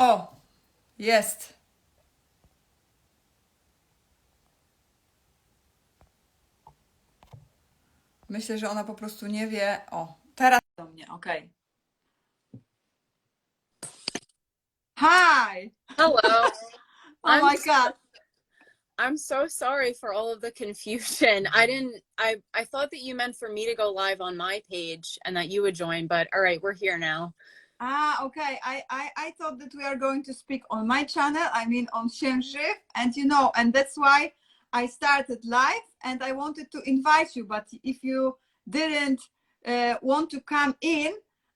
O, jest. Myślę, że ona po prostu nie wie. O, teraz do mnie, okej. Hi! Hello. Oh I'm my God. I'm so sorry for all of the confusion. I thought that you meant for me to go live on my page and that you would join, but all right, we're here now. Okay. I thought that we are going to speak on my channel, I mean on Xiężyw, and and that's why I started live and I wanted to invite you, but if you didn't want to come in,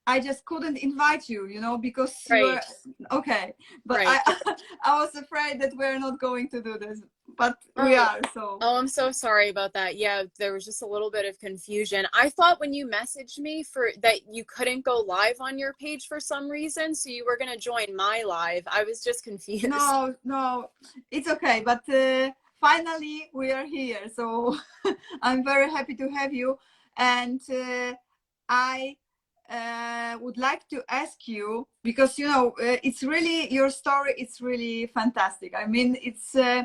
I just couldn't invite you, because you are Right, okay. But right. I was afraid that we're not going to do this, but we Oh, are, so. oh, I'm so sorry about that. Yeah, there was just a little bit of confusion. I thought when you messaged me for that you couldn't go live on your page for some reason, so you were going to join my live. I was just confused. No, it's okay. But finally, we are here. So I'm very happy to have you. And I would like to ask you, because it's really your story. It's really fantastic. I mean, it's uh,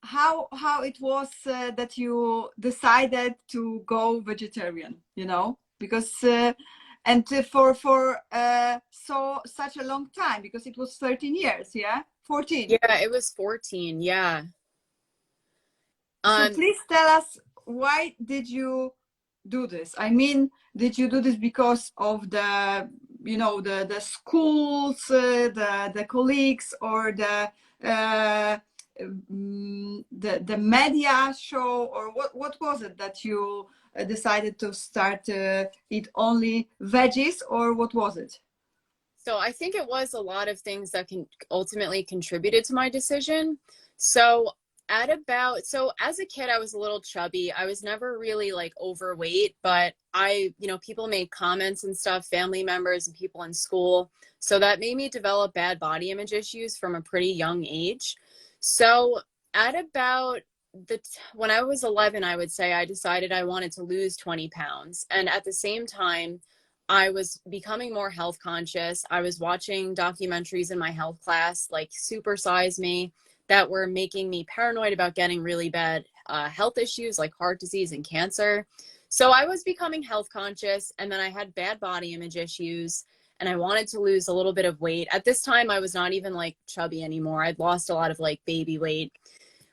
how it was that you decided to go vegetarian. Because and for such a long time, because it was 13 years, yeah, 14. Yeah, it was 14. Yeah. So Um, please tell us, why did you do this? I mean, did you do this because of the schools, the colleagues, or uh, the media show, or what was it that you decided to start eat only veggies, or what was it? So I think it was a lot of things that can ultimately contributed to my decision. So so as a kid, I was a little chubby. I was never really like overweight, but people made comments and stuff, family members and people in school. So that made me develop bad body image issues from a pretty young age. So at about when I was 11, I would say I decided I wanted to lose 20 pounds. And at the same time, I was becoming more health conscious. I was watching documentaries in my health class, like Super Size Me, that were making me paranoid about getting really bad health issues like heart disease and cancer. So I was becoming health conscious, and then I had bad body image issues, and I wanted to lose a little bit of weight. At this time, I was not even like chubby anymore. I'd lost a lot of like baby weight,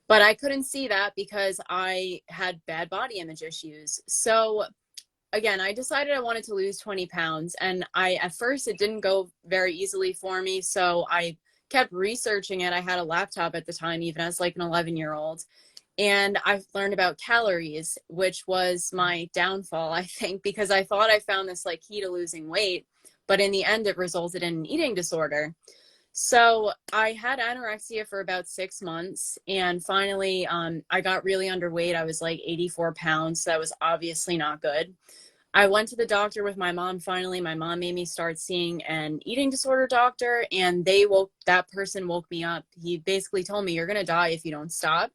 but I couldn't see that because I had bad body image issues. So again, I decided I wanted to lose 20 pounds. And at first, it didn't go very easily for me. So I kept researching it. I had a laptop at the time, even as like an 11-year-old. And I've learned about calories, which was my downfall, I think, because I thought I found this like key to losing weight. But in the end, it resulted in an eating disorder. So I had anorexia for about 6 months, and finally I got really underweight. I was like 84 pounds. So that was obviously not good. I went to the doctor with my mom. Finally, my mom made me start seeing an eating disorder doctor, and that person woke me up. He basically told me, you're going to die if you don't stop.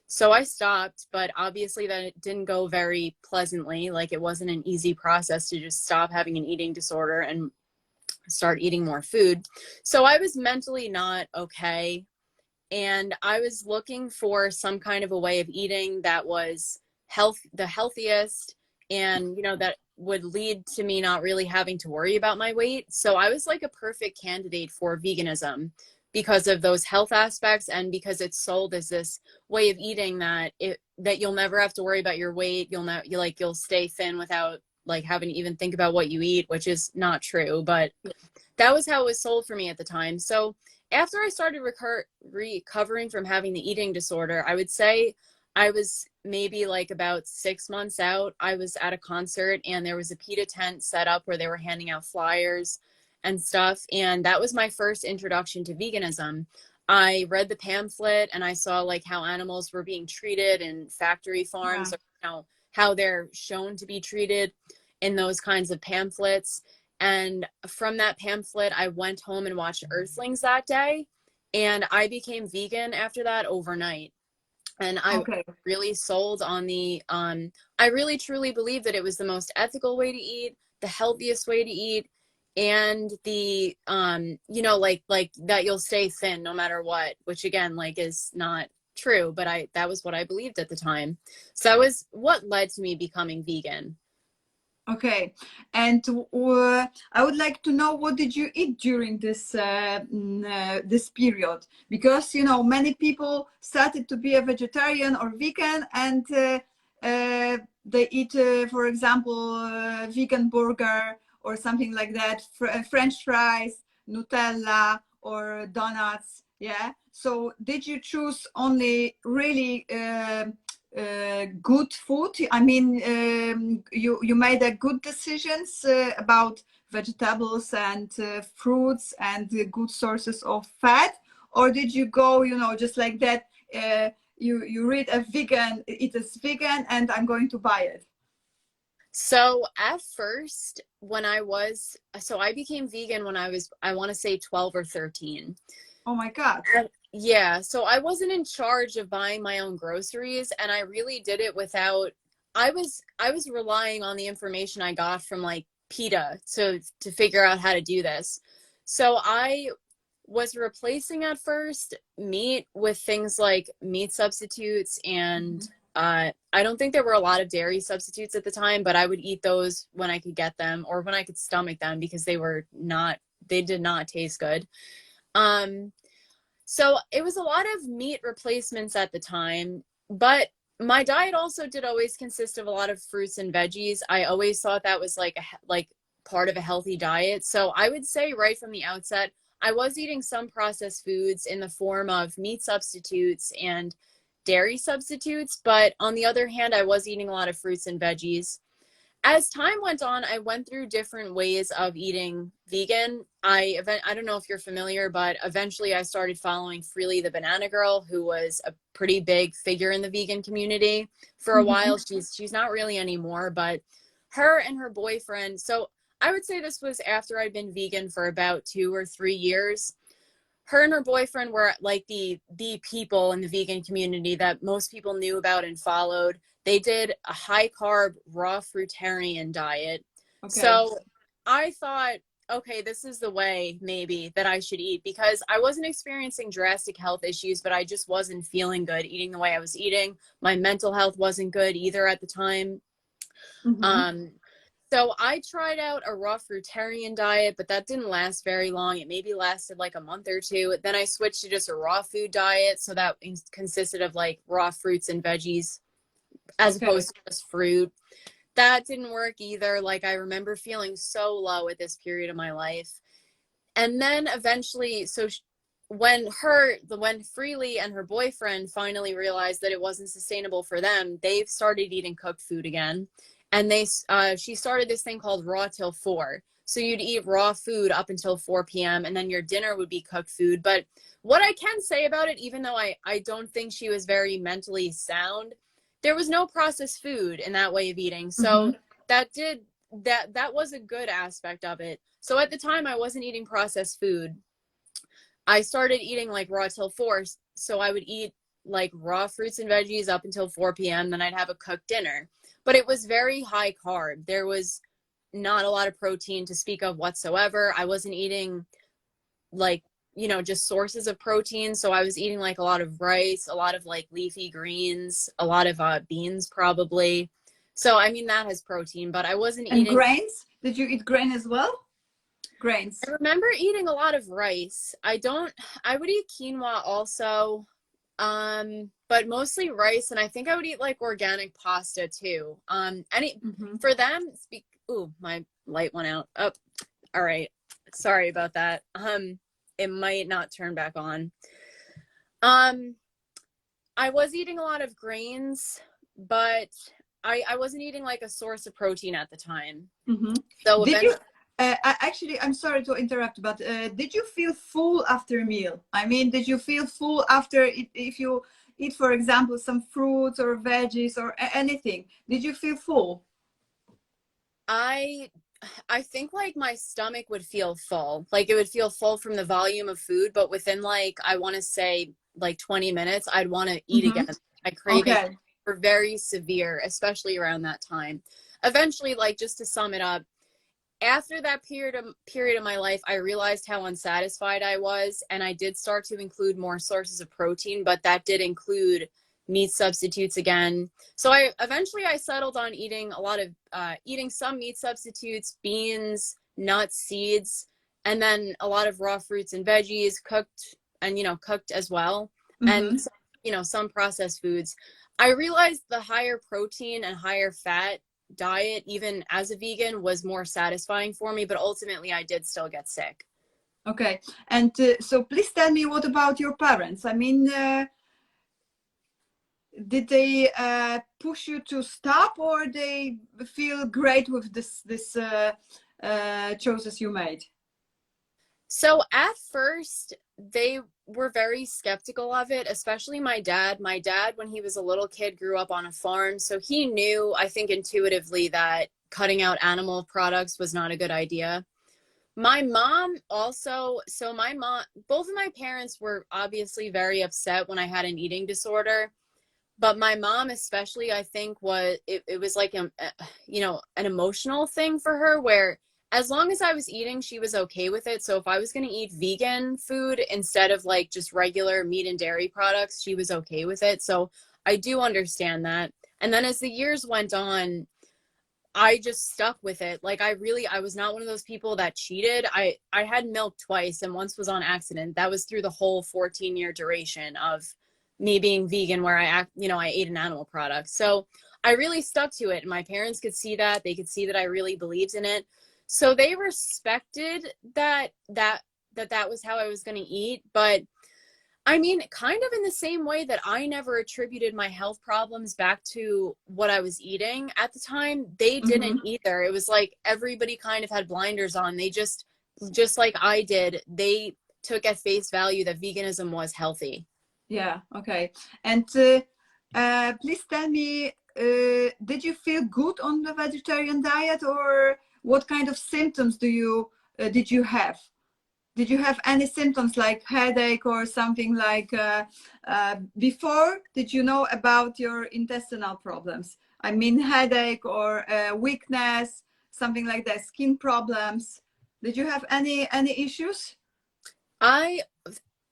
So I stopped, but obviously that it didn't go very pleasantly. Like, it wasn't an easy process to just stop having an eating disorder and start eating more food. So I was mentally not okay. And I was looking for some kind of a way of eating that was the healthiest, and that would lead to me not really having to worry about my weight. So I was like a perfect candidate for veganism because of those health aspects, and because it's sold as this way of eating that you'll never have to worry about your weight. You'll stay thin without like having to even think about what you eat, which is not true, but that was how it was sold for me at the time. So after I started recovering from having the eating disorder, I would say I was maybe like about 6 months out. I was at a concert, and there was a PETA tent set up where they were handing out flyers and stuff. And that was my first introduction to veganism. I read the pamphlet, and I saw like how animals were being treated in factory Yeah. farms, or how they're shown to be treated in those kinds of pamphlets. And from that pamphlet, I went home and watched Earthlings that day. And I became vegan after that overnight. And I Okay. really sold on I really truly believe that it was the most ethical way to eat, the healthiest way to eat. and the you know, like that you'll stay thin no matter what, which again, like, is not true, but that was what I believed at the time. So that was what led to me becoming vegan. Okay, and I would like to know, what did you eat during this period? Because you know, many people started to be a vegetarian or vegan, and they eat, for example, vegan burger or something like that, French fries, Nutella, or donuts. Yeah. So, did you choose only really good food? I mean, you made a good decisions about vegetables and fruits and good sources of fat, or did you go, you know, just like that? You read a vegan, it is vegan, and I'm going to buy it. So at first, I became vegan when I want to say 12 or 13. Oh my God. Yeah, so I wasn't in charge of buying my own groceries, and I really did it without, I was relying on the information I got from like PETA to figure out how to do this. So I was replacing at first meat with things like meat substitutes, and I don't think there were a lot of dairy substitutes at the time, but I would eat those when I could get them or when I could stomach them, because they did not taste good. So it was a lot of meat replacements at the time, but my diet also did always consist of a lot of fruits and veggies. I always thought that was like part of a healthy diet. So I would say right from the outset, I was eating some processed foods in the form of meat substitutes and dairy substitutes, but on the other hand, I was eating a lot of fruits and veggies. As time went on, I went through different ways of eating vegan. I don't know if you're familiar, but eventually I started following Freely the Banana Girl, who was a pretty big figure in the vegan community for a while. She's not really anymore, but her and her boyfriend. So I would say this was after I'd been vegan for about 2 or 3 years. Her and her boyfriend were like the people in the vegan community that most people knew about and followed. They did a high carb, raw fruitarian diet. Okay. So I thought, okay, this is the way maybe that I should eat, because I wasn't experiencing drastic health issues, but I just wasn't feeling good eating the way I was eating. My mental health wasn't good either at the time. So I tried out a raw fruitarian diet, but that didn't last very long. It maybe lasted like a month or two. Then I switched to just a raw food diet. So that consisted of like raw fruits and veggies as opposed to just fruit. That didn't work either. Like, I remember feeling so low at this period of my life. And then eventually, when Freely and her boyfriend finally realized that it wasn't sustainable for them, they started eating cooked food again. And she started this thing called Raw Till 4. So you'd eat raw food up until 4 p.m. and then your dinner would be cooked food. But what I can say about it, even though I don't think she was very mentally sound, there was no processed food in that way of eating. So that was a good aspect of it. So at the time I wasn't eating processed food. I started eating like Raw Till 4. So I would eat like raw fruits and veggies up until 4 p.m. Then I'd have a cooked dinner. But it was very high carb. There was not a lot of protein to speak of whatsoever. I wasn't eating like, just sources of protein. So I was eating like a lot of rice, a lot of like leafy greens, a lot of beans probably. So, I mean, that has protein, but I wasn't eating. And grains? Did you eat grain as well? Grains. I remember eating a lot of rice. I would eat quinoa also. But mostly rice, and I think I would eat like organic pasta too. For them, my light went out. Oh, all right. Sorry about that. It might not turn back on. I was eating a lot of grains, but I wasn't eating like a source of protein at the time. So actually, I'm sorry to interrupt, but did you feel full after a meal? I mean, did you feel full after if you eat, for example, some fruits or veggies or anything? Did you feel full? I think like my stomach would feel full. Like it would feel full from the volume of food, but within like, I want to say like 20 minutes, I'd want to eat again. My cravings were very severe, especially around that time. Eventually, like, just to sum it up, after that period of my life, I realized how unsatisfied I was, and I did start to include more sources of protein, but that did include meat substitutes again. So I eventually settled on eating a lot of eating some meat substitutes, beans, nuts, seeds, and then a lot of raw fruits and veggies, cooked and cooked as well, and Mm-hmm. some processed foods. I realized the higher protein and higher fat diet, even as a vegan, was more satisfying for me, but ultimately I did still get sick. Okay. And so please tell me, what about your parents? I mean, did they push you to stop, or they feel great with this choices you made? So at first, they were very skeptical of it, especially my dad. My dad, when he was a little kid, grew up on a farm. So he knew, I think intuitively, that cutting out animal products was not a good idea. My mom also, so my mom, both of my parents were obviously very upset when I had an eating disorder. But my mom especially, I think, it was like an emotional thing for her, where as long as I was eating, she was okay with it. So if I was going to eat vegan food instead of like just regular meat and dairy products, she was okay with it. So I do understand that. And then as the years went on, I just stuck with it. Like I was not one of those people that cheated. I had milk twice, and once was on accident. That was through the whole 14-year duration of me being vegan, where I ate an animal product. So I really stuck to it, and my parents could see that. They could see that I really believed in it. So they respected that was how I was going to eat. But I mean, kind of in the same way that I never attributed my health problems back to what I was eating at the time, they Mm-hmm. didn't either. It was like everybody kind of had blinders on. They just like I did, they took at face value that veganism was healthy. Yeah. Okay. And please tell me, did you feel good on the vegetarian diet, or what kind of symptoms did you have? Did you have any symptoms like headache or something like before? Did you know about your intestinal problems? I mean, headache or weakness, something like that, skin problems. Did you have any issues? I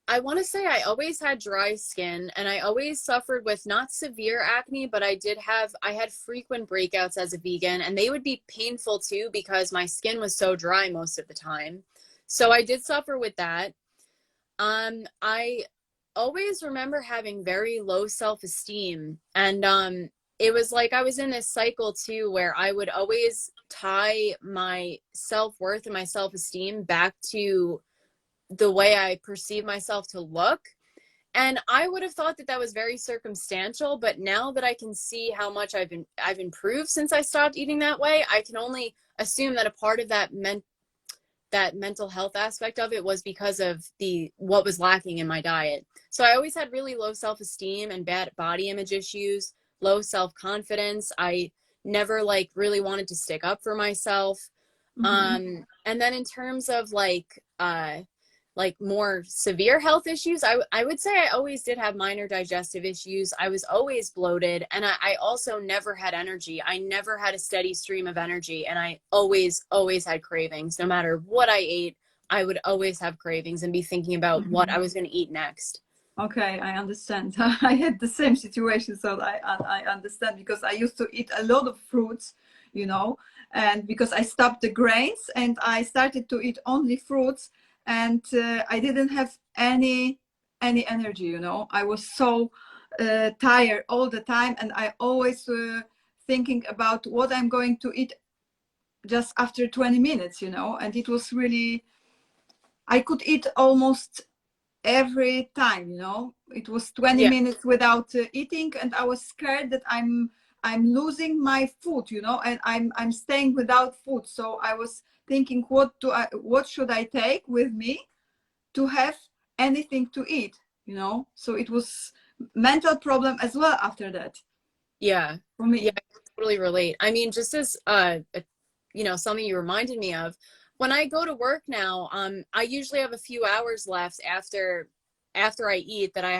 I want to say I always had dry skin, and I always suffered with not severe acne, but I had frequent breakouts as a vegan, and they would be painful too because my skin was so dry most of the time. So I did suffer with that. I always remember having very low self-esteem, and it was like I was in this cycle too where I would always tie my self-worth and my self-esteem back to the way I perceive myself to look. And I would have thought that that was very circumstantial, but now that I can see how much I've improved since I stopped eating that way, I can only assume that a part of that mental health aspect of it was because of what was lacking in my diet. So I always had really low self-esteem and bad body image issues, low self-confidence. I never like really wanted to stick up for myself. Mm-hmm. And then in terms of like more severe health issues, I would say I always did have minor digestive issues. I was always bloated, and I also never had energy. I never had a steady stream of energy, and I always had cravings. No matter what I ate, I would always have cravings and be thinking about what Mm-hmm. I was going to eat next. Okay, I understand. I had the same situation, so I understand, because I used to eat a lot of fruits, and because I stopped the grains and I started to eat only fruits, and I didn't have any energy. I was so tired all the time, and I always thinking about what I'm going to eat just after 20 minutes, and it was really, I could eat almost every time. It was 20 Yeah. minutes without eating, and I was scared that I'm losing my food, and I'm staying without food. So I was thinking, what should I take with me to have anything to eat, so it was mental problem as well after that Yeah. for Yeah, me. I can totally relate. I mean, just as something you reminded me of, when I go to work now, I usually have a few hours left after I eat that I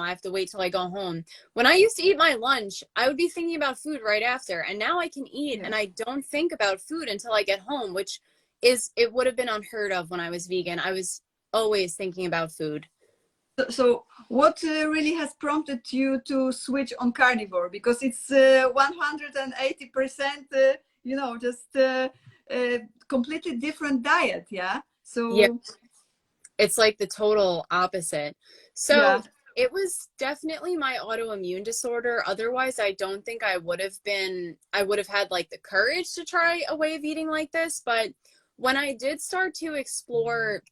have to wait till I go home. When I used to eat my lunch, I would be thinking about food right after, and now I can eat Yeah. and I don't think about food until I get home, which it would have been unheard of when I was vegan. I was always thinking about food. So what really has prompted you to switch on carnivore? Because it's 180%, you know, just completely different diet. Yeah. Yeah, So it's like the total opposite. So yeah. it was definitely my autoimmune disorder. Otherwise, I don't think I would have had like the courage to try a way of eating like this. But when I did start to explore,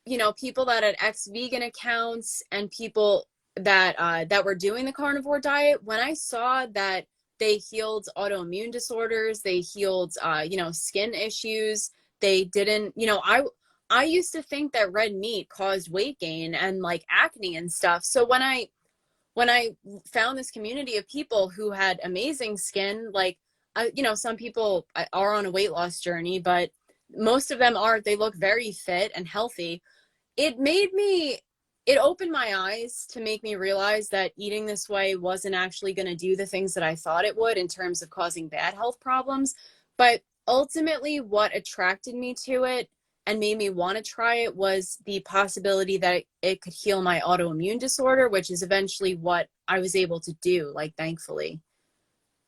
you know, people that had ex-vegan accounts and people that that were doing the carnivore diet, when I saw that they healed autoimmune disorders, they healed you know, skin issues, they didn't, you know, I used to think that red meat caused weight gain and like acne and stuff. So when I found this community of people who had amazing skin, like you know, some people are on a weight loss journey, but most of them are, they look very fit and healthy. It opened my eyes to make me realize that eating this way wasn't actually going to do the things that I thought it would in terms of causing bad health problems. But ultimately, what attracted me to it and made me want to try it was the possibility that it could heal my autoimmune disorder, which is eventually what I was able to do, like, thankfully.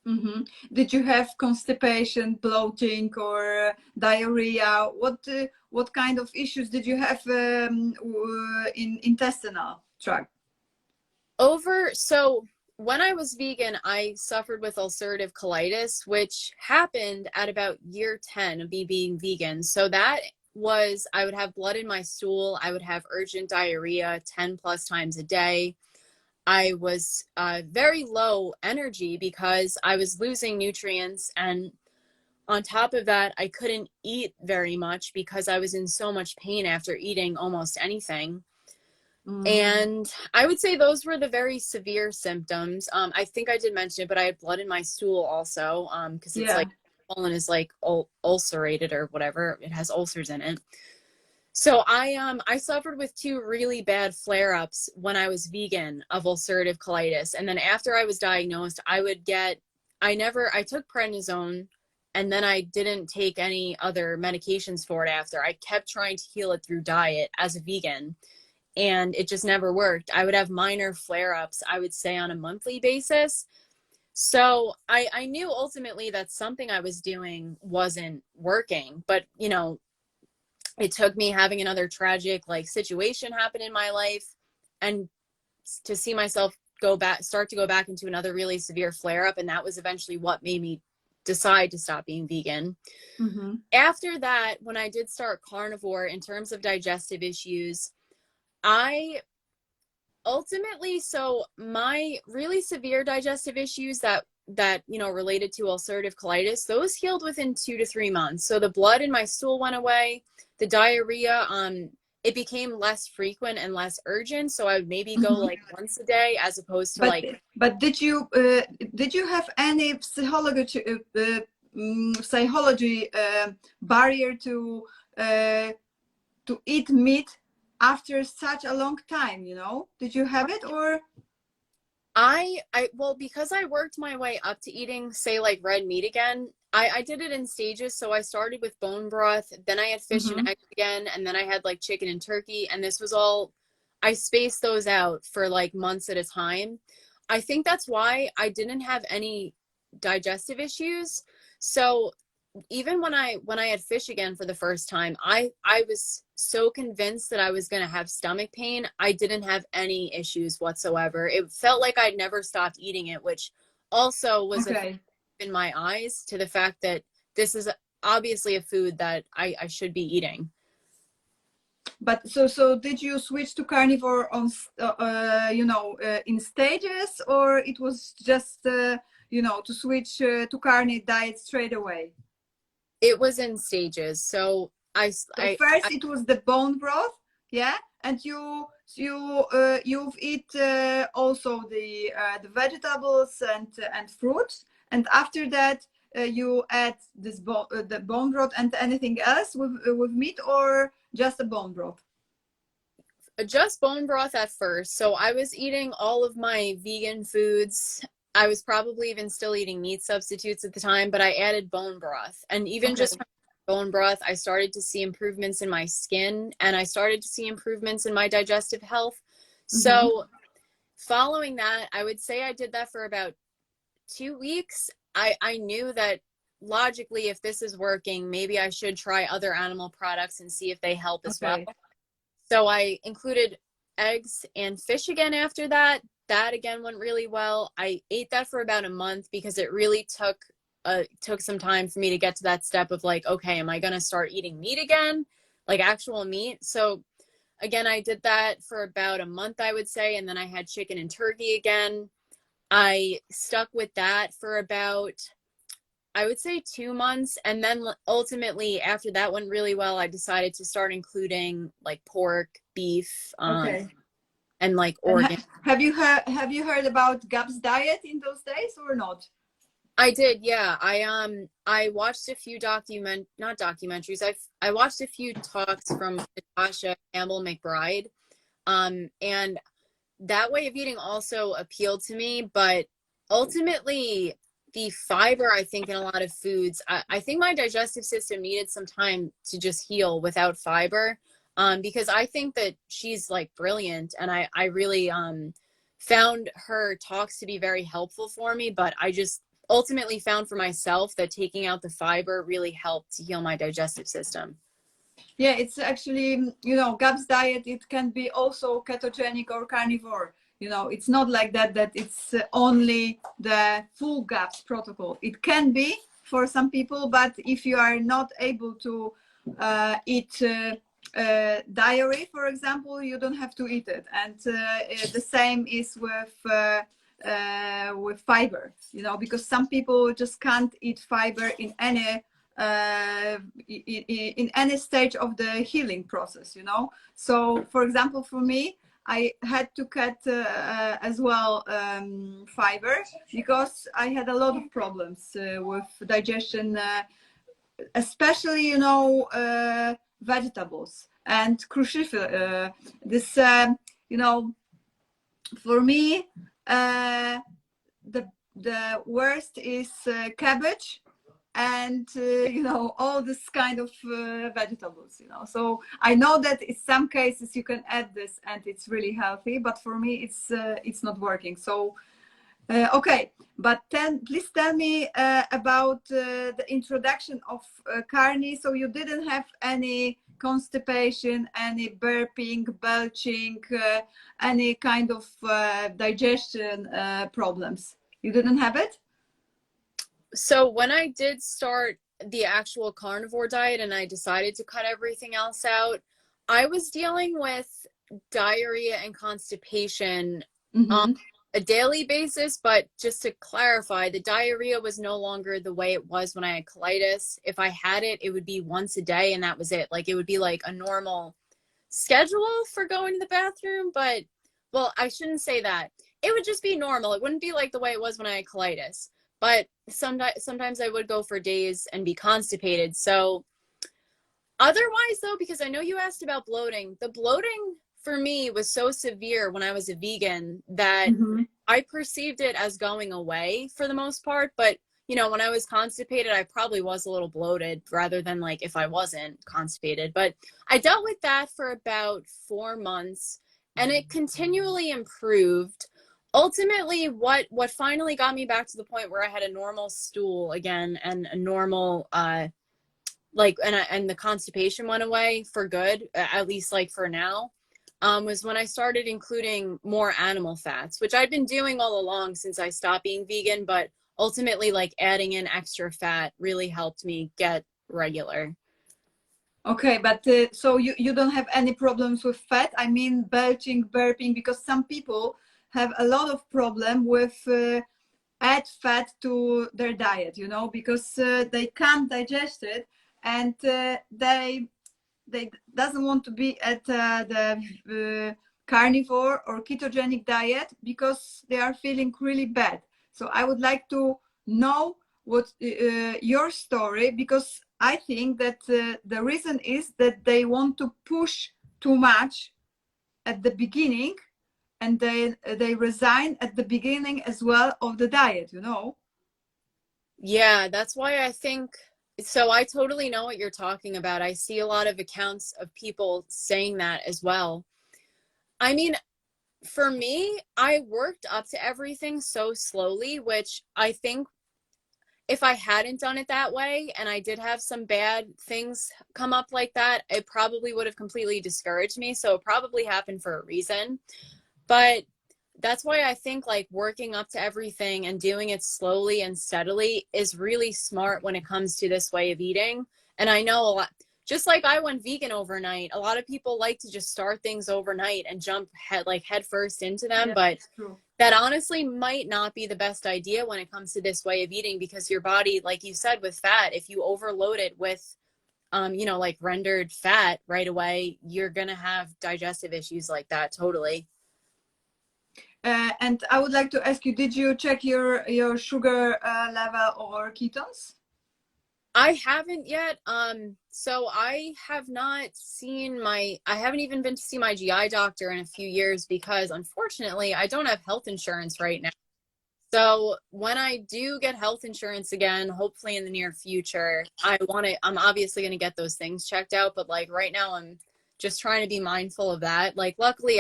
Mm-hmm. Did you have constipation, bloating, or diarrhea? What kind of issues did you have in intestinal tract? So when I was vegan, I suffered with ulcerative colitis, which happened at about year 10 of me being vegan. So that was, I would have blood in my stool. I would have urgent diarrhea 10 plus times a day. I was very low energy because I was losing nutrients. And on top of that, I couldn't eat very much because I was in so much pain after eating almost anything. And I would say those were the very severe symptoms. I think I did mention it, but I had blood in my stool also, because it's Yeah. like colon is like ulcerated or whatever. It has ulcers in it. So I suffered with 2 really bad flare-ups when I was vegan of ulcerative colitis. And then after I was diagnosed, I took prednisone, and then I didn't take any other medications for it after. I kept trying to heal it through diet as a vegan, and it just never worked. I would have minor flare-ups, I would say, on a monthly basis. So I knew ultimately that something I was doing wasn't working, but you know, it took me having another tragic like situation happen in my life and to see myself start to go back into another really severe flare-up, and that was eventually what made me decide to stop being vegan. Mm-hmm. After that, when I did start carnivore, in terms of digestive issues, I ultimately, so my really severe digestive issues that you know, related to ulcerative colitis, those healed within 2 to 3 months. So the blood in my stool went away, the diarrhea, it became less frequent and less urgent. So I would maybe go like once a day as opposed to but did you have any psychology barrier to eat meat after such a long time, you know? Did you have it, or? Well, because I worked my way up to eating, say, like red meat again, I did it in stages. So I started with bone broth, then I had fish and eggs again, and then I had like chicken and turkey. And this was all, I spaced those out for like months at a time. I think that's why I didn't have any digestive issues. So even when I had fish again for the first time, I was so convinced that I was going to have stomach pain. I didn't have any issues whatsoever. It felt like I'd never stopped eating it, which also was in my eyes to the fact that this is obviously a food that I should be eating. But so did you switch to carnivore on you know, in stages, or it was just you know, to switch to carnivore diet straight away? It was in stages. So first it was the bone broth, yeah, and you've eat also the vegetables and fruits, and after that you add this the bone broth and anything else with meat, or just the bone broth? Just bone broth at first. So I was eating all of my vegan foods. I was probably even still eating meat substitutes at the time, but I added bone broth. And even just bone broth, I started to see improvements in my skin, and I started to see improvements in my digestive health. Mm-hmm. So following that, I would say I did that for about 2 weeks. I knew that logically, if this is working, maybe I should try other animal products and see if they help as well. Okay. So I included eggs and fish again after that. That again went really well. I ate that for about a month because it really took some time for me to get to that step of like, okay, am I going to start eating meat again? Like actual meat. So again, I did that for about a month, I would say. And then I had chicken and turkey again. I stuck with that for about, I would say 2 months. And then ultimately after that went really well, I decided to start including like pork, beef, Okay. and like And organ. have you heard about GAPS diet in those days or not? I did, yeah. I watched a few not documentaries. I watched a few talks from Natasha Campbell McBride. And that way of eating also appealed to me, but ultimately the fiber, I think, in a lot of foods, I think my digestive system needed some time to just heal without fiber. Because I think that she's like brilliant, and I really found her talks to be very helpful for me, but I just ultimately found for myself that taking out the fiber really helped to heal my digestive system. Yeah, it's actually, GAPS diet, it can be also ketogenic or carnivore. It's not like that it's only the full GAPS protocol. It can be for some people, but if you are not able to eat dairy, for example, you don't have to eat it. And the same is with fiber, because some people just can't eat fiber in any stage of the healing process. So for example, for me, I had to cut as well fiber because I had a lot of problems with digestion, especially vegetables and cruciferous. This for me, the worst is cabbage and all this kind of vegetables. So I know that in some cases you can add this and it's really healthy, but for me it's not working. So okay, but please tell me about the introduction of carne. So you didn't have any constipation, any burping, belching, any kind of digestion problems? You didn't have it? So when I did start the actual carnivore diet and I decided to cut everything else out, I was dealing with diarrhea and constipation on a daily basis. But just to clarify, the diarrhea was no longer the way it was when I had colitis. If I had it, it would be once a day and that was it. Like it would be like a normal schedule for going to the bathroom. But, well, I shouldn't say that. It would just be normal. It wouldn't be like the way it was when I had colitis. But sometimes I would go for days and be constipated. So otherwise, though, because I know you asked about bloating, the bloating for me was so severe when I was a vegan that I perceived it as going away for the most part. But, when I was constipated, I probably was a little bloated rather than like if I wasn't constipated. But I dealt with that for about 4 months and it continually improved. Ultimately, what finally got me back to the point where I had a normal stool again and a normal and the constipation went away for good, at least like for now, was when I started including more animal fats, which I'd been doing all along since I stopped being vegan, but ultimately like adding in extra fat really helped me get regular. Okay, but so you don't have any problems with fat? I mean, belching, burping, because some people have a lot of problem with add fat to their diet, because they can't digest it and they doesn't want to be at the carnivore or ketogenic diet because they are feeling really bad. So I would like to know what your story, because I think that the reason is that they want to push too much at the beginning and they resign at the beginning as well of the diet. Yeah, that's why I think So I totally know what you're talking about. I see a lot of accounts of people saying that as well. I mean, for me, I worked up to everything so slowly, which I think if I hadn't done it that way and I did have some bad things come up like that, it probably would have completely discouraged me. So it probably happened for a reason. But that's why I think like working up to everything and doing it slowly and steadily is really smart when it comes to this way of eating. And I know a lot, just like I went vegan overnight, a lot of people like to just start things overnight and jump head first into them. Yeah, But true. that honestly might not be the best idea when it comes to this way of eating, because your body, like you said, with fat, if you overload it with like rendered fat right away, you're going to have digestive issues like that. Totally. And I would like to ask you, did you check your sugar level or ketones? I haven't yet. So I have not I haven't even been to see my GI doctor in a few years because unfortunately I don't have health insurance right now. So when I do get health insurance again, hopefully in the near future, I'm obviously going to get those things checked out. But like right now, I'm just trying to be mindful of that. Like luckily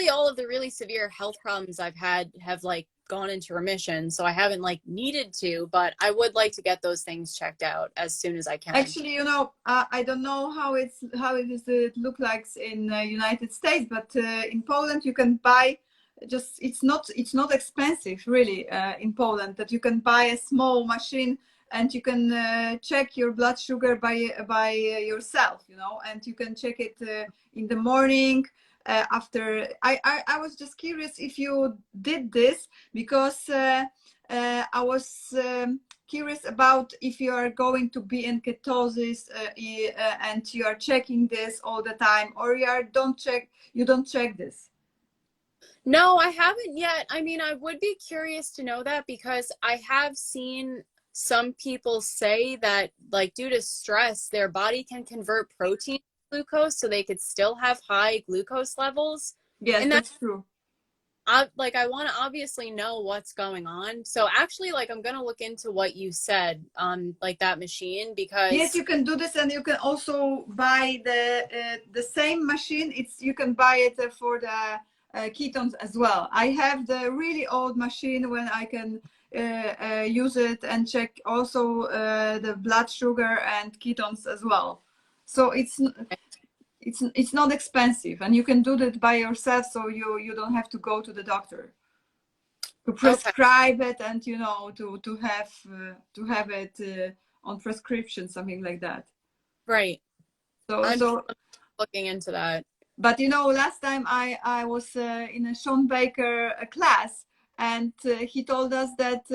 all of the really severe health problems I've had have like gone into remission. So I haven't like needed to, but I would like to get those things checked out as soon as I can. Actually, I don't know how it look like in United States, but in Poland you can buy it's not expensive really in Poland, that you can buy a small machine and you can check your blood sugar by yourself, and you can check it in the morning. After I was just curious if you did this, because I was curious about if you are going to be in ketosis and you are checking this all the time, or you don't check this. No, I haven't yet. I mean, I would be curious to know that, because I have seen some people say that like due to stress, their body can convert protein to glucose so they could still have high glucose levels. Yes, And that's true. I want to obviously know what's going on. So actually, like, I'm going to look into what you said, like that machine, because Yes, you can do this, and you can also buy the same machine. You can buy it for the ketones as well. I have the really old machine when I can use it and check also the blood sugar and ketones as well. So it's not expensive, and you can do that by yourself, so you don't have to go to the doctor to prescribe it, and to have it on prescription, something like that. Right. I'm So looking into that. But last time I was in a Sean Baker class, and he told us that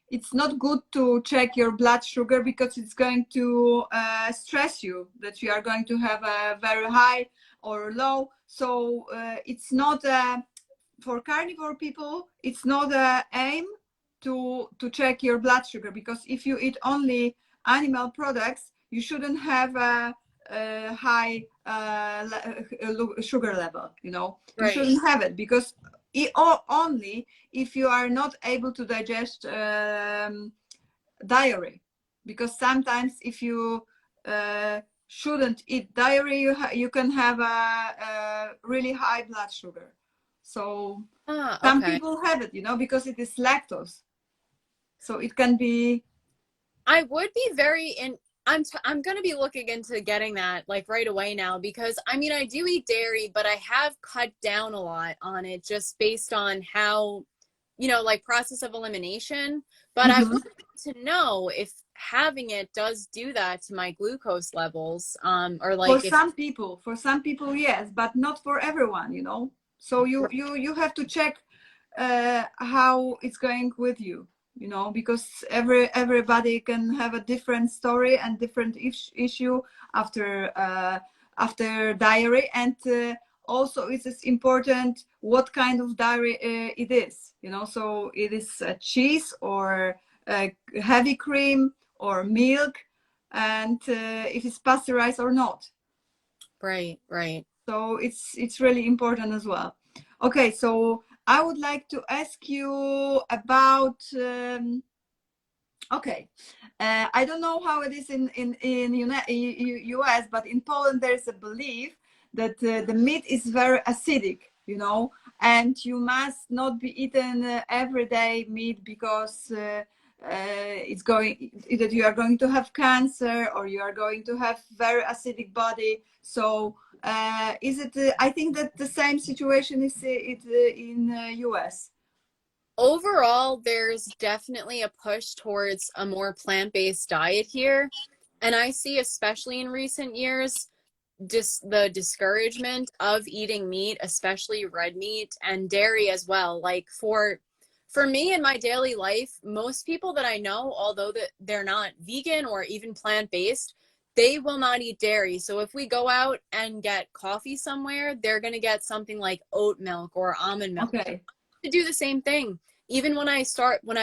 it's not good to check your blood sugar, because it's going to stress you, that you are going to have a very high or low. So it's not for carnivore people, it's not a aim to check your blood sugar, because if you eat only animal products, you shouldn't have a high sugar level. You shouldn't have it, because only if you are not able to digest dairy, because sometimes if you shouldn't eat dairy, you can have a really high blood sugar. So some people have it, because it is lactose. So it can be. I would be I'm going to be looking into getting that like right away now, because I mean, I do eat dairy, but I have cut down a lot on it just based on how, like process of elimination. But I would like to know if having it does do that to my glucose levels, or like for some people, yes, but not for everyone, So you have to check how it's going with you, because everybody can have a different story and different issue after dairy, and also it is important what kind of dairy it is, so it is cheese or heavy cream or milk, and if it's pasteurized or not. Right. So it's really important as well. Okay, so I would like to ask you about Okay. I don't know how it is US, but in Poland there's a belief that the meat is very acidic, you know, and you must not be eaten everyday meat because it's going that you are going to have cancer or you are going to have very acidic body. So is it? I think that the same situation is in US. Overall, there's definitely a push towards a more plant-based diet here. And I see, especially in recent years, just the discouragement of eating meat, especially red meat and dairy as well. Like for me in my daily life, most people that I know, although that they're not vegan or even plant-based, they will not eat dairy. So if we go out and get coffee somewhere, they're going to get something like oat milk or almond milk. Okay. To do the same thing. Even when I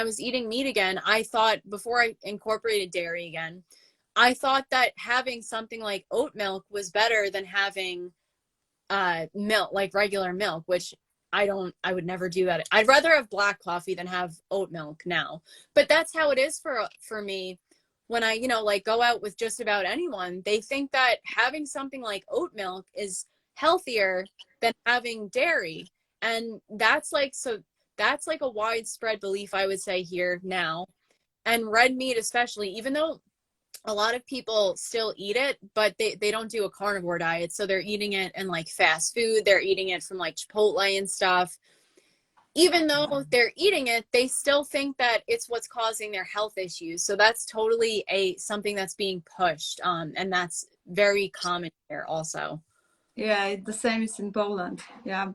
was eating meat again, I thought before I incorporated dairy again, I thought that having something like oat milk was better than having milk, like regular milk, which I would never do that. I'd rather have black coffee than have oat milk now. But that's how it is for me when I, like go out with just about anyone. They think that having something like oat milk is healthier than having dairy. And that's like a widespread belief, I would say, here now. And red meat especially, even though a lot of people still eat it, but they don't do a carnivore diet. So they're eating it in like fast food. They're eating it from like Chipotle and stuff. Even though they're eating it, they still think that it's what's causing their health issues. So that's totally something that's being pushed. And that's very common here also. Yeah, the same is in Poland. Yeah.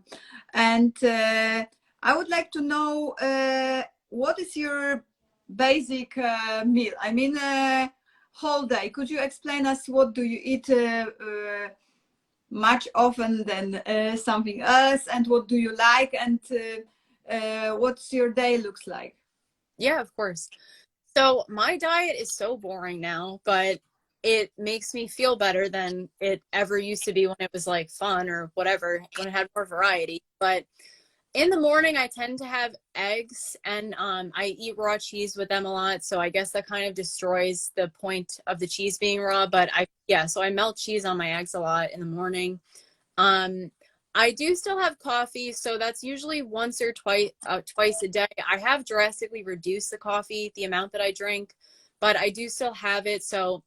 And I would like to know what is your basic meal? I mean, whole day. Could you explain us what do you eat much often than something else, and what do you like, and what's your day looks like? Yeah, of course. So my diet is so boring now, but it makes me feel better than it ever used to be when it was like fun or whatever, when it had more variety. But in the morning, I tend to have eggs and I eat raw cheese with them a lot. So I guess that kind of destroys the point of the cheese being raw. But so I melt cheese on my eggs a lot in the morning. Um, I do still have coffee, so that's usually once or twice a day. I have drastically reduced the coffee, the amount that I drink, but I do still have it. So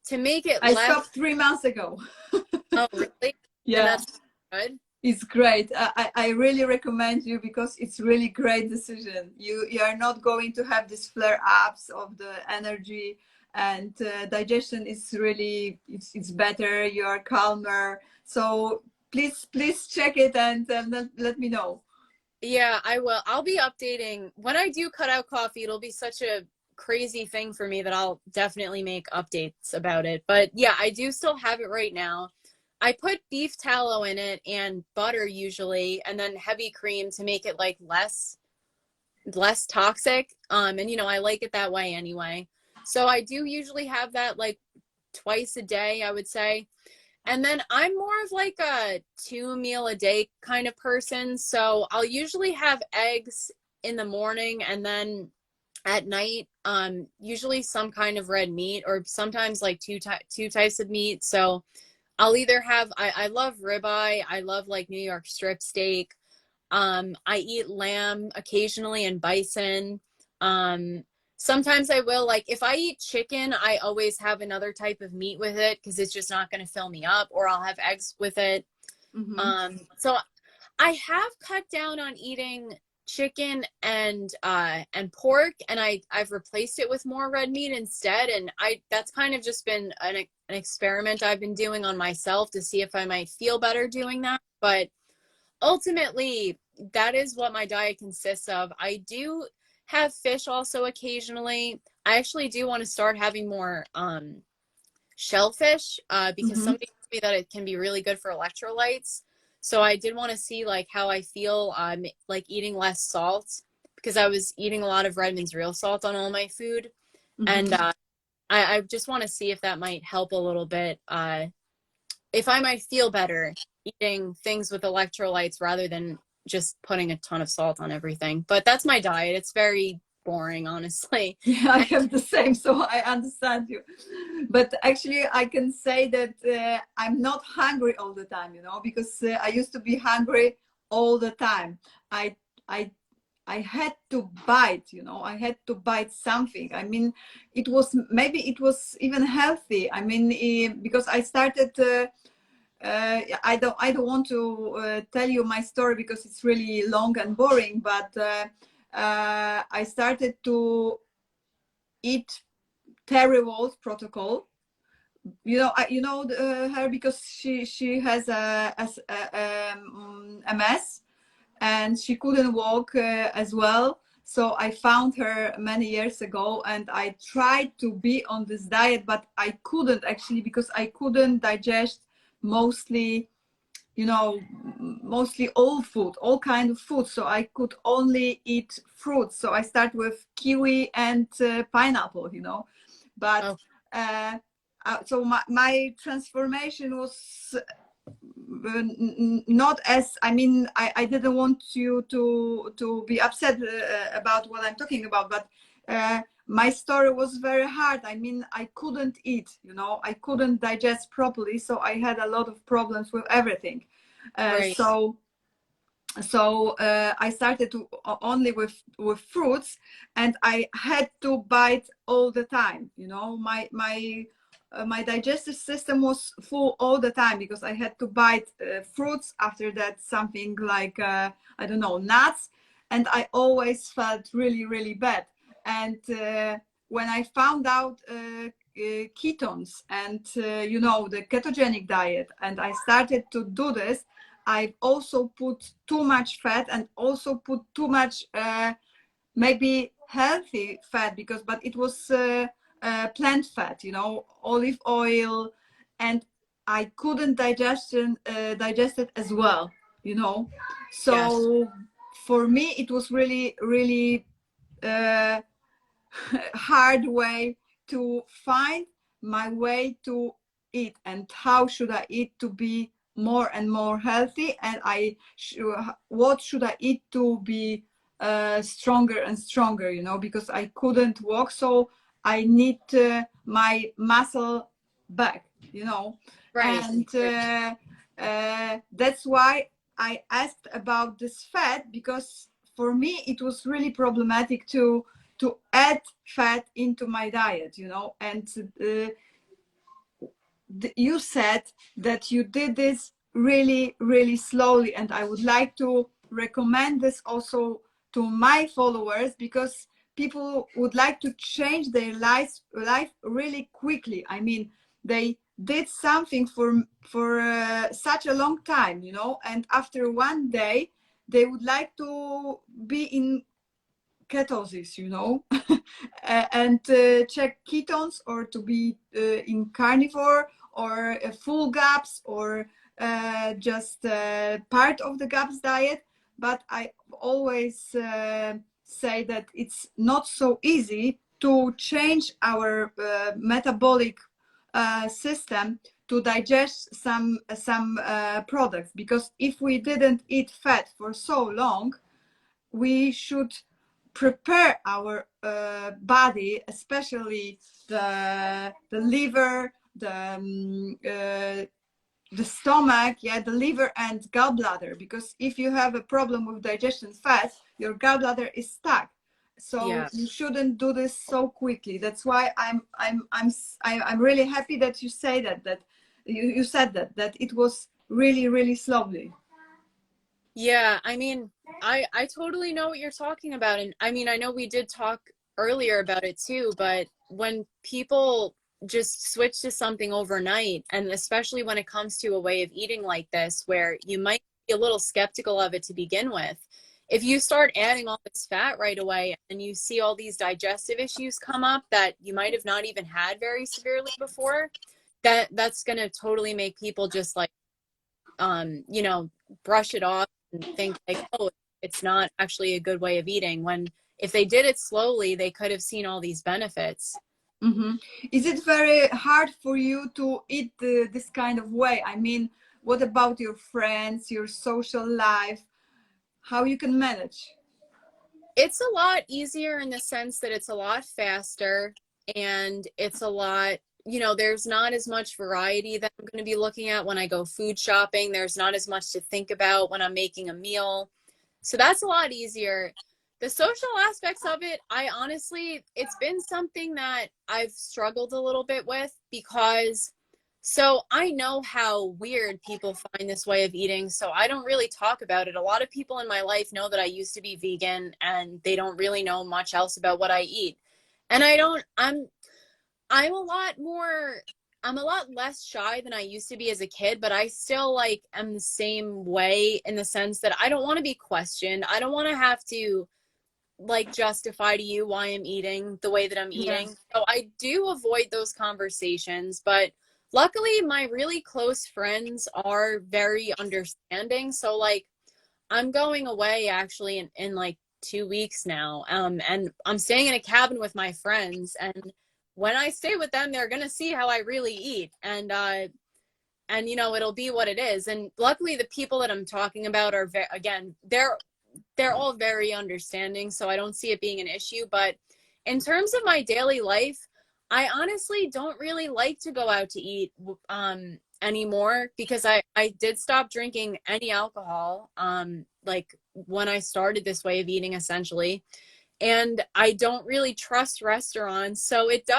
to make it I less, stopped 3 months ago. oh really? And Yeah. that's good. It's great. I really recommend you because it's really great decision. You are not going to have these flare ups of the energy, and digestion is really it's better. You are calmer. So please check it and let me know. Yeah, I will. I'll be updating when I do cut out coffee. It'll be such a crazy thing for me that I'll definitely make updates about it. But yeah, I do still have it right now. I put beef tallow in it and butter usually, and then heavy cream to make it like less toxic. And I like it that way anyway. So I do usually have that like twice a day, I would say. And then I'm more of like a 2 meal a day kind of person. So I'll usually have eggs in the morning and then at night, usually some kind of red meat or sometimes like two types of meat. So I'll either have, I love ribeye. I love like New York strip steak. I eat lamb occasionally and bison. Sometimes I will, like if I eat chicken, I always have another type of meat with it because it's just not going to fill me up, or I'll have eggs with it. So I have cut down on eating chicken and pork, and I've replaced it with more red meat instead. And that's kind of just been an experiment I've been doing on myself to see if I might feel better doing that. But ultimately, that is what my diet consists of. I do have fish also occasionally. I actually do want to start having more shellfish because somebody told me that it can be really good for electrolytes. So I did want to see like how I feel like eating less salt, because I was eating a lot of Redmond's real salt on all my food. And I just want to see if that might help a little bit. If I might feel better eating things with electrolytes rather than just putting a ton of salt on everything. But that's my diet. It's very boring, honestly. Yeah, I have the same, so I understand you. But actually, I can say that I'm not hungry all the time, you know, because I used to be hungry all the time. I, I, I had to bite, you know, I had to bite something. I mean, it was, maybe it was even healthy. I mean, because I started. I don't want to tell you my story because it's really long and boring. But I started to eat Terry Wall's protocol. You know, you know her because she has a MS, and she couldn't walk as well. So I found her many years ago, and I tried to be on this diet, but I couldn't actually, because I couldn't digest mostly, you know, mostly all food, all kind of food. So I could only eat fruits. So I start with kiwi and pineapple, you know. But Oh, so my transformation was not as, I mean, I didn't want you to be upset about what I'm talking about, but my story was very hard. I mean, I couldn't eat, you know, I couldn't digest properly, so I had a lot of problems with everything. right. So I started to only with fruits, and I had to bite all the time, you know. My digestive system was full all the time because I had to bite fruits, after that something like I don't know, nuts, and I always felt really, really bad. And when I found out ketones and you know, the ketogenic diet, and I started to do this, I also put too much fat, and also put too much maybe healthy fat, because but it was plant fat, you know, olive oil, and I couldn't digest it as well, you know. Yes. So for me it was really, really uh, hard way to find my way to eat, and how should I eat to be more and more healthy, and what should I eat to be stronger and stronger, you know, because I couldn't walk, so I need my muscle back, you know. Right. And Right. that's why I asked about this fat, because for me it was really problematic to add fat into my diet, you know. And you said that you did this really, really slowly, and I would like to recommend this also to my followers, because people would like to change their life really quickly. I mean, they did something for such a long time, you know, and after one day they would like to be in ketosis, you know, and check ketones, or to be in carnivore, or full GAPS, or just part of the GAPS diet. But I always say that it's not so easy to change our metabolic system to digest some products, because if we didn't eat fat for so long, we should prepare our body, especially the liver, the stomach, yeah, the liver and gallbladder, because if you have a problem with digestion fat, your gallbladder is stuck. So Yeah. you shouldn't do this so quickly. That's why I'm really happy that you say that you said that it was really, really slowly. Yeah, I mean, I totally know what you're talking about. And I mean, I know we did talk earlier about it too, but when people just switch to something overnight, and especially when it comes to a way of eating like this, where you might be a little skeptical of it to begin with, if you start adding all this fat right away and you see all these digestive issues come up that you might have not even had very severely before, that's going to totally make people just like you know, brush it off and think like, oh, it's not actually a good way of eating. When if they did it slowly, they could have seen all these benefits. Mm-hmm. Is it very hard for you to eat this kind of way? I mean, what about your friends, your social life? How you can manage? It's a lot easier in the sense that it's a lot faster, and it's a lot, you know, there's not as much variety that I'm going to be looking at when I go food shopping. There's not as much to think about when I'm making a meal. So that's a lot easier. The social aspects of it, I honestly, it's been something that I've struggled a little bit with, because so I know how weird people find this way of eating, so I don't really talk about it. A lot of people in my life know that I used to be vegan, and they don't really know much else about what I eat. And I'm a lot more, I'm a lot less shy than I used to be as a kid, but I still like am the same way in the sense that I don't want to be questioned. I don't want to have to like justify to you why I'm eating the way that I'm eating. Yes. So I do avoid those conversations, but luckily my really close friends are very understanding. So like I'm going away actually in like 2 weeks now. And I'm staying in a cabin with my friends, and when I stay with them, they're gonna see how I really eat. And you know, it'll be what it is. And luckily the people that I'm talking about are again, they're all very understanding, so I don't see it being an issue. But in terms of my daily life, I honestly don't really like to go out to eat anymore, because I did stop drinking any alcohol like when I started this way of eating essentially. And I don't really trust restaurants. So it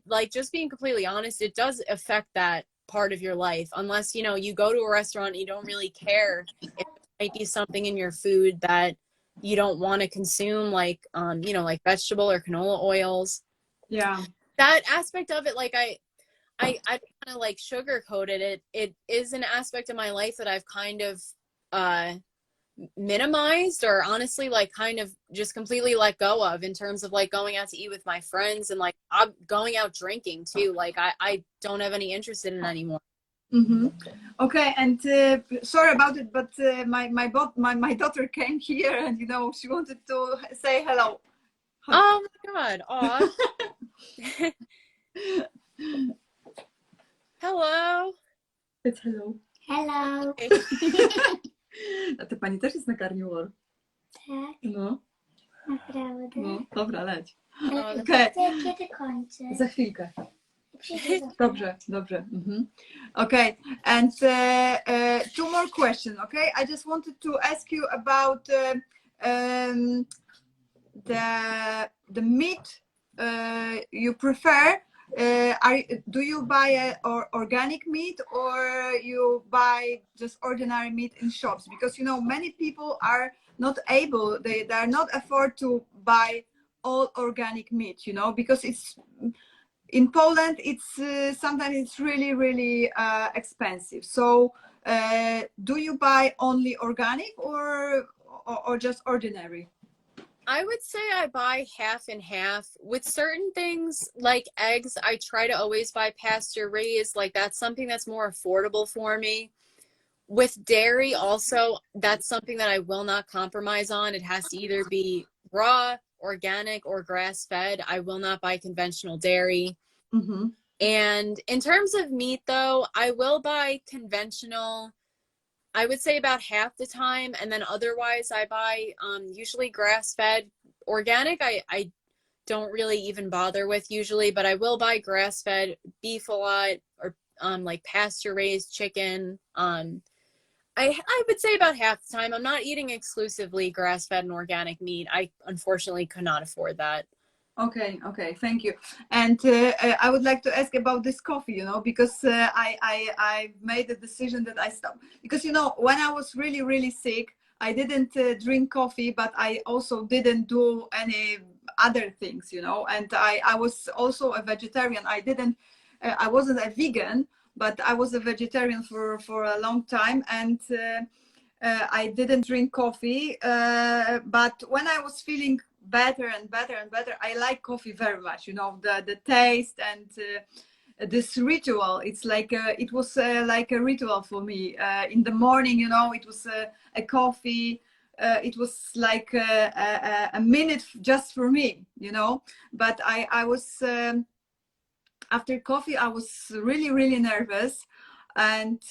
like, just being completely honest, it does affect that part of your life, unless, you know, you go to a restaurant and you don't really care if there might be something in your food that you don't want to consume, like you know, like vegetable or canola oils. Yeah. That aspect of it, like I kind of like sugarcoated it. It is an aspect of my life that I've kind of uh minimized, or honestly like kind of just completely let go of, in terms of like going out to eat with my friends, and like I'm going out drinking too. Like I don't have any interest in it anymore. Mm-hmm. Okay, and sorry about it, but my daughter came here, and you know she wanted to say hello. Oh my God. Aw. Hello. It's hello. Hello. A ty pani też jest na Carnivore? Tak, No, naprawdę. no, dobra, leć. Ale Okej. kiedy kończę? Za chwilkę. Przyjdę za Dobrze, dobrze. Mhm. Okay, and two more questions. Okay, I just wanted to ask you about um, the meat you prefer. Do you buy organic meat, or you buy just ordinary meat in shops? Because you know many people are not able, they are not afford to buy all organic meat, you know, because it's in Poland, it's sometimes it's really expensive. So do you buy only organic, or just ordinary? I would say I buy half and half. With certain things like eggs, I try to always buy pasture raised. Like that's something that's more affordable for me. With dairy also, that's something that I will not compromise on. It has to either be raw, organic, or grass fed. I will not buy conventional dairy. Mm-hmm. And in terms of meat though, I will buy conventional, I would say about half the time, and then otherwise I buy usually grass fed. Organic I don't really even bother with usually, but I will buy grass fed beef a lot, or like pasture raised chicken. I would say about half the time. I'm not eating exclusively grass fed and organic meat. I unfortunately could not afford that. Okay, okay, thank you. And I would like to ask about this coffee, you know, because I made the decision that I stopped. Because, you know, when I was really sick, I didn't drink coffee, but I also didn't do any other things, you know, and I was also a vegetarian. I wasn't a vegan, but I was a vegetarian for a long time. And I didn't drink coffee, but when I was feeling better and better and better, I like coffee very much. You know, the taste and this ritual. It's like it was like a ritual for me. In the morning, you know, it was a coffee. It was like a minute just for me, you know. But I was after coffee, I was really nervous, and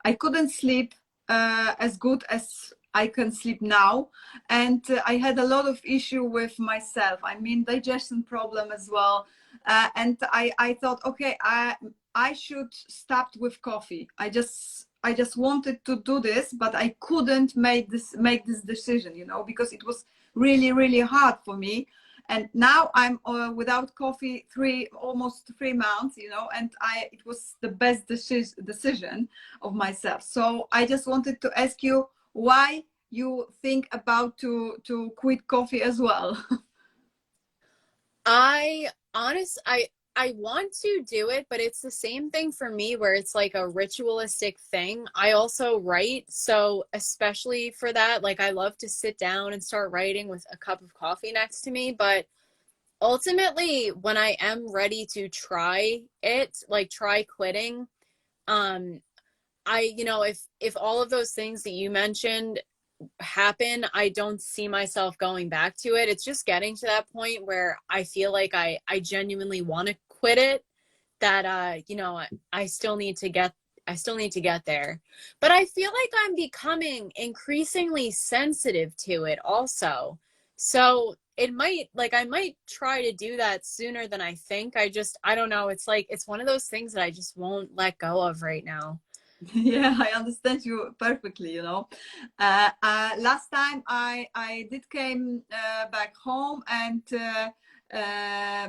I couldn't sleep as good as I can sleep now. And I had a lot of issue with myself. I mean, digestion problem as well. And I thought, okay, I should stop with coffee. I just wanted to do this, but I couldn't make this decision, you know, because it was really, really hard for me. And now I'm without coffee almost 3 months, you know, and it was the best decision of myself. So I just wanted to ask you why you think about to quit coffee as well. I want to do it, but it's the same thing for me where it's like a ritualistic thing. I also write, so especially for that, like I love to sit down and start writing with a cup of coffee next to me, but ultimately when I am ready to try it, like try quitting, you know, if all of those things that you mentioned happen, I don't see myself going back to it. It's just getting to that point where I feel like I genuinely want to quit it, that you know, I still need to get there. But I feel like I'm becoming increasingly sensitive to it also. So it might, like, I might try to do that sooner than I think. I don't know. It's like, it's one of those things that I just won't let go of right now. Yeah, I understand you perfectly, you know. Last time I did came back home, and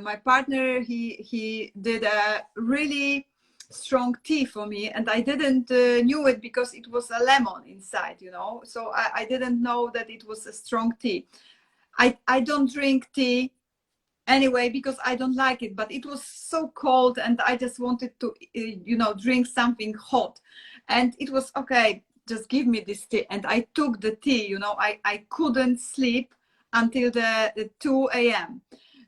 my partner, he did a really strong tea for me, and I didn't knew it because it was a lemon inside, you know. So I didn't know that it was a strong tea. I don't drink tea anyway because I don't like it, but it was so cold and I just wanted to you know, drink something hot, and it was okay, just give me this tea. And I took the tea, you know. I couldn't sleep until the 2 a.m.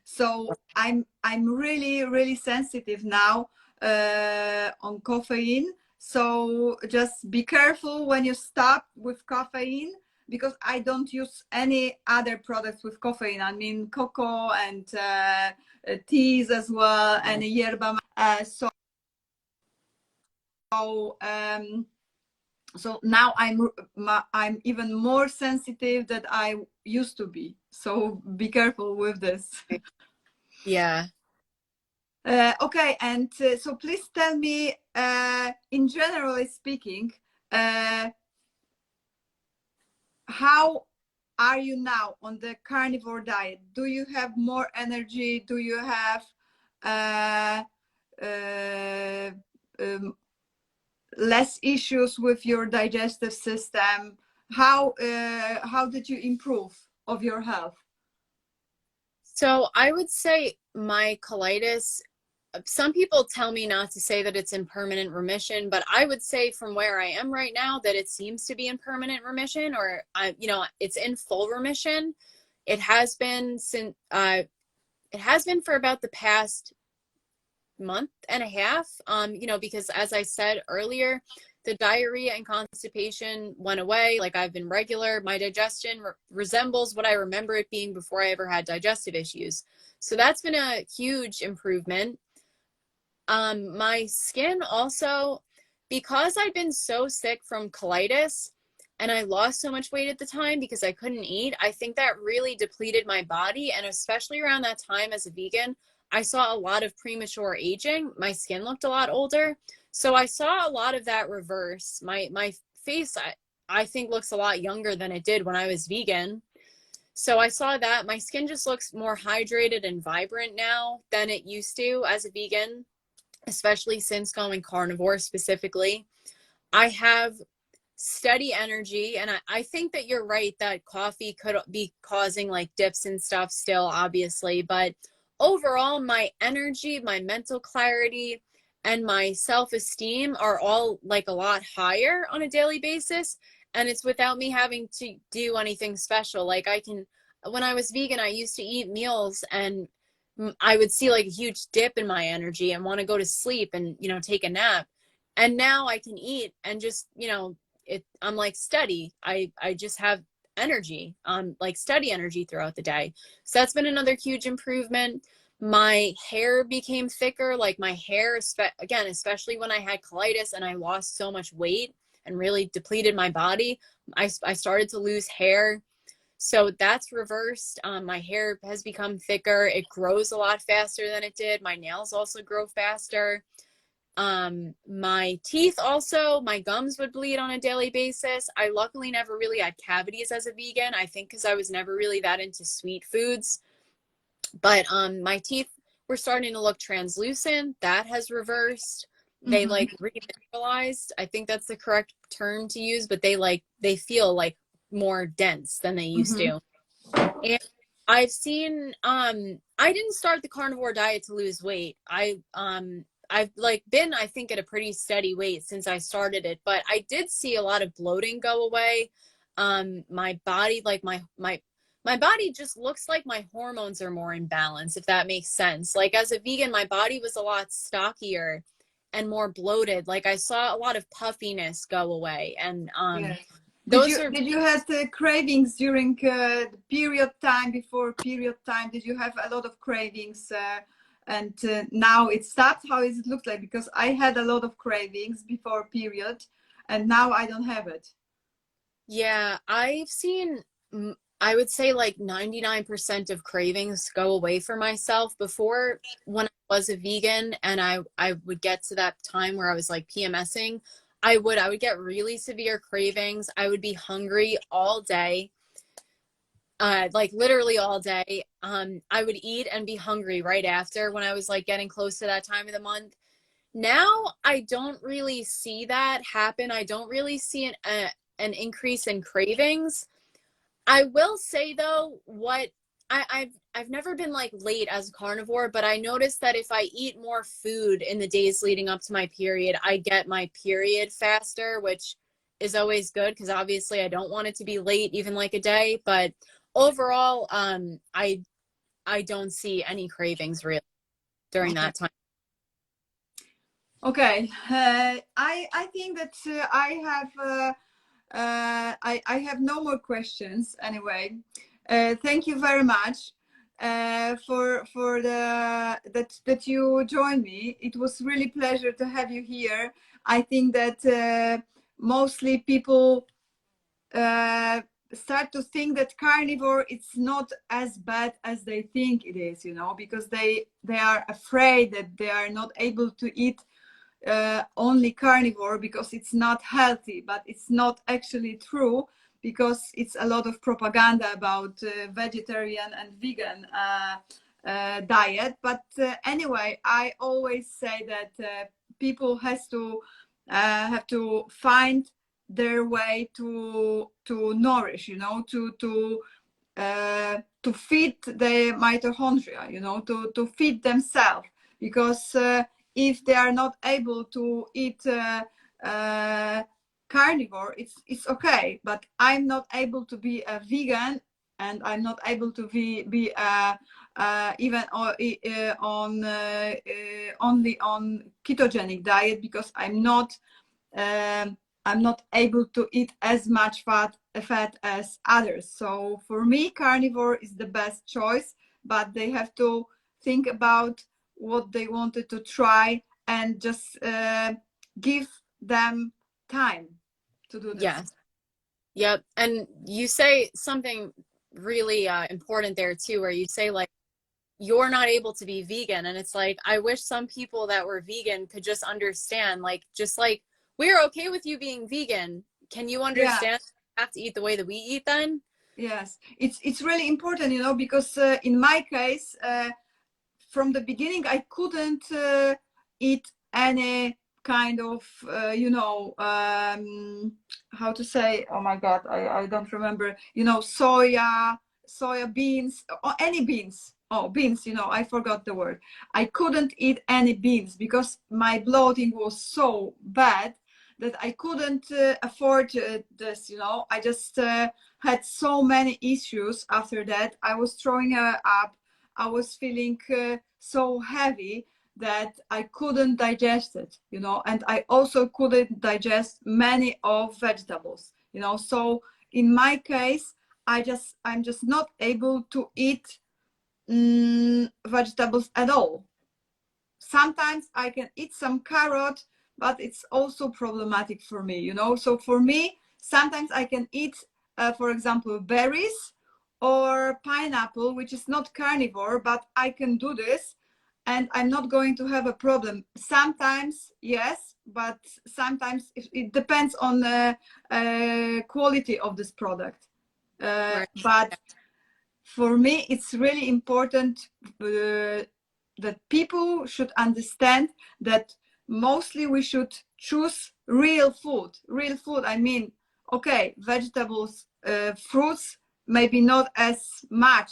So I'm really, really sensitive now on caffeine. So just be careful when you stop with caffeine, because I don't use any other products with caffeine. I mean, cocoa and teas as well, and yerba. So now I'm even more sensitive than I used to be. So be careful with this. Yeah. Okay, and so please tell me, in generally speaking, how are you now on the carnivore diet? Do you have more energy? Do you have less issues with your digestive system? How did you improve of your health? So I would say my colitis, some people tell me not to say that it's in permanent remission, but I would say from where I am right now that it seems to be in permanent remission, or you know, it's in full remission. It has been for about the past month and a half. You know, because as I said earlier, the diarrhea and constipation went away. Like, I've been regular. My digestion resembles what I remember it being before I ever had digestive issues. So that's been a huge improvement. My skin also, because I'd been so sick from colitis and I lost so much weight at the time because I couldn't eat, I think that really depleted my body. And especially around that time as a vegan, I saw a lot of premature aging. My skin looked a lot older. So I saw a lot of that reverse. My face, I think, looks a lot younger than it did when I was vegan. So I saw that. My skin just looks more hydrated and vibrant now than it used to as a vegan, especially since going carnivore specifically. I have steady energy, and I think that you're right that coffee could be causing like dips and stuff still, obviously, but overall my energy, my mental clarity, and my self-esteem are all like a lot higher on a daily basis, and it's without me having to do anything special. Like, when I was vegan, I used to eat meals and I would see like a huge dip in my energy and want to go to sleep and, you know, take a nap. And now I can eat and just, you know, I'm like steady. I just have energy, like steady energy throughout the day. So that's been another huge improvement. My hair became thicker. Like, my hair, again, especially when I had colitis and I lost so much weight, and really depleted my body. I started to lose hair. So that's reversed. My hair has become thicker. It grows a lot faster than it did. My nails also grow faster. My teeth also, my gums would bleed on a daily basis. I luckily never really had cavities as a vegan. I think because I was never really that into sweet foods. But my teeth were starting to look translucent. That has reversed. They like remineralized. I think that's the correct term to use, but they feel like more dense than they used to. And I've seen I didn't start the carnivore diet to lose weight. I've like been, I think, at a pretty steady weight since I started it, but I did see a lot of bloating go away. My body, like my body just looks like my hormones are more in balance, if that makes sense. Like as a vegan, my body was a lot stockier and more bloated. Like I saw a lot of puffiness go away. And Yes. Did you have cravings during period time, before period time? Did you have a lot of cravings and now it stopped? How is it look like? Because I had a lot of cravings before period and now I don't have it. Yeah, I've seen, I would say like 99% of cravings go away for myself. Before, when I was a vegan and I would get to that time where I was like PMSing, I would get really severe cravings. I would be hungry all day, like literally all day. I would eat and be hungry right after when I was like getting close to that time of the month. Now I don't really see that happen. I don't really see an increase in cravings. I will say though, what I've never been like late as a carnivore, but I noticed that if I eat more food in the days leading up to my period, I get my period faster, which is always good because obviously I don't want it to be late even like a day. But overall, I don't see any cravings really during that time. Okay, I think that I have no more questions anyway. Thank you very much for that you joined me. It was really pleasure to have you here. I think that mostly people start to think that carnivore it's not as bad as they think it is, you know, because they are afraid that they are not able to eat only carnivore because it's not healthy, but it's not actually true, because it's a lot of propaganda about vegetarian and vegan diet. But anyway, I always say that people have to find their way to nourish, you know, to feed the mitochondria, you know, to feed themselves, because if they are not able to eat carnivore, it's okay. But I'm not able to be a vegan, and I'm not able to be even only on ketogenic diet, because I'm not able to eat as much fat as others. So for me, carnivore is the best choice, but they have to think about what they wanted to try and just give them time to do this. Yes. Yep. And you say something really important there too, where you say like, you're not able to be vegan. And it's like, I wish some people that were vegan could just understand, like, just like, we're okay with you being vegan. Can you understand you have to eat the way that we eat then? Yes, it's really important, you know, because in my case, from the beginning, I couldn't eat any kind of, you know, how to say, oh my God, I don't remember, you know, soya beans, or any beans. Oh, beans, you know, I forgot the word. I couldn't eat any beans because my bloating was so bad that I couldn't afford this, you know. I just had so many issues after that. I was throwing up. I was feeling so heavy that I couldn't digest it, you know, and I also couldn't digest many of vegetables, you know. So in my case, I'm just not able to eat vegetables at all. Sometimes I can eat some carrot, but it's also problematic for me, you know. So for me, sometimes I can eat, for example, berries or pineapple, which is not carnivore, but I can do this and I'm not going to have a problem. Sometimes, yes, but sometimes it depends on the quality of this product. Right. But for me, it's really important that people should understand that mostly we should choose real food. Real food, I mean, okay, vegetables, fruits, maybe not as much,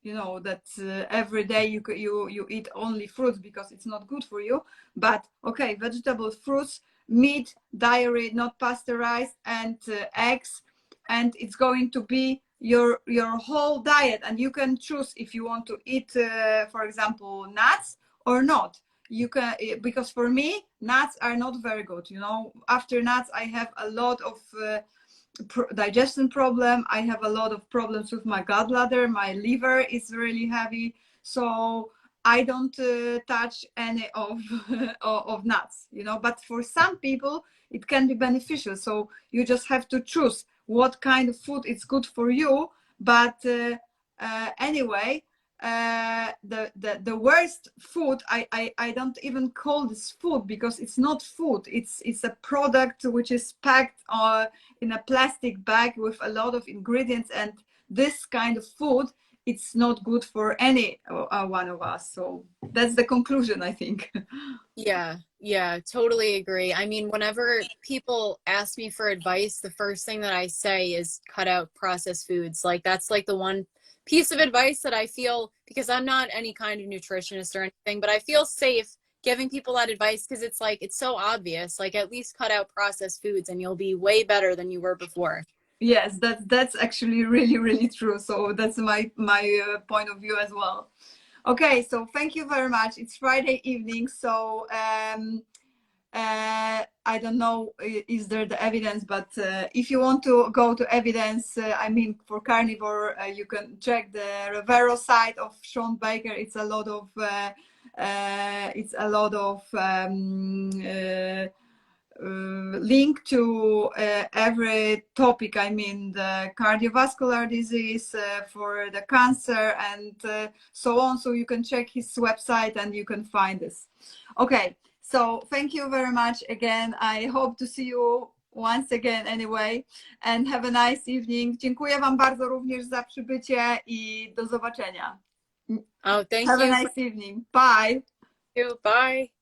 you know, that every day you eat only fruits because it's not good for you. But okay, vegetables, fruits, meat, dairy, not pasteurized, and eggs, and it's going to be your whole diet, and you can choose if you want to eat for example nuts or not. You can, because for me nuts are not very good, you know. After nuts I have a lot of digestion problem. I have a lot of problems with my gallbladder. My liver is really heavy, so I don't touch any of of nuts, you know. But for some people it can be beneficial, so you just have to choose what kind of food is good for you. But anyway, the worst food, I don't even call this food, because it's not food. It's a product which is packed in a plastic bag with a lot of ingredients, and this kind of food, it's not good for any one of us. So that's the conclusion, I think. Yeah, totally agree. I mean, whenever people ask me for advice, the first thing that I say is cut out processed foods. Like that's like the one piece of advice that I feel, because I'm not any kind of nutritionist or anything, but I feel safe giving people that advice because it's like, it's so obvious. Like at least cut out processed foods and you'll be way better than you were before. Yes, that's actually really true. So that's my point of view as well. Okay, so thank you very much. It's Friday evening, so I don't know is there the evidence, but if you want to go to evidence, I mean for carnivore, you can check the Revero site of Sean Baker. It's a lot of link to every topic. I mean the cardiovascular disease, for the cancer, and so on. So you can check his website and you can find this. Okay, so thank you very much again. I hope to see you once again anyway, and have a nice evening. Dziękuję wam bardzo również za przybycie i do zobaczenia. Oh, thank Have you. a nice evening. Bye. Bye.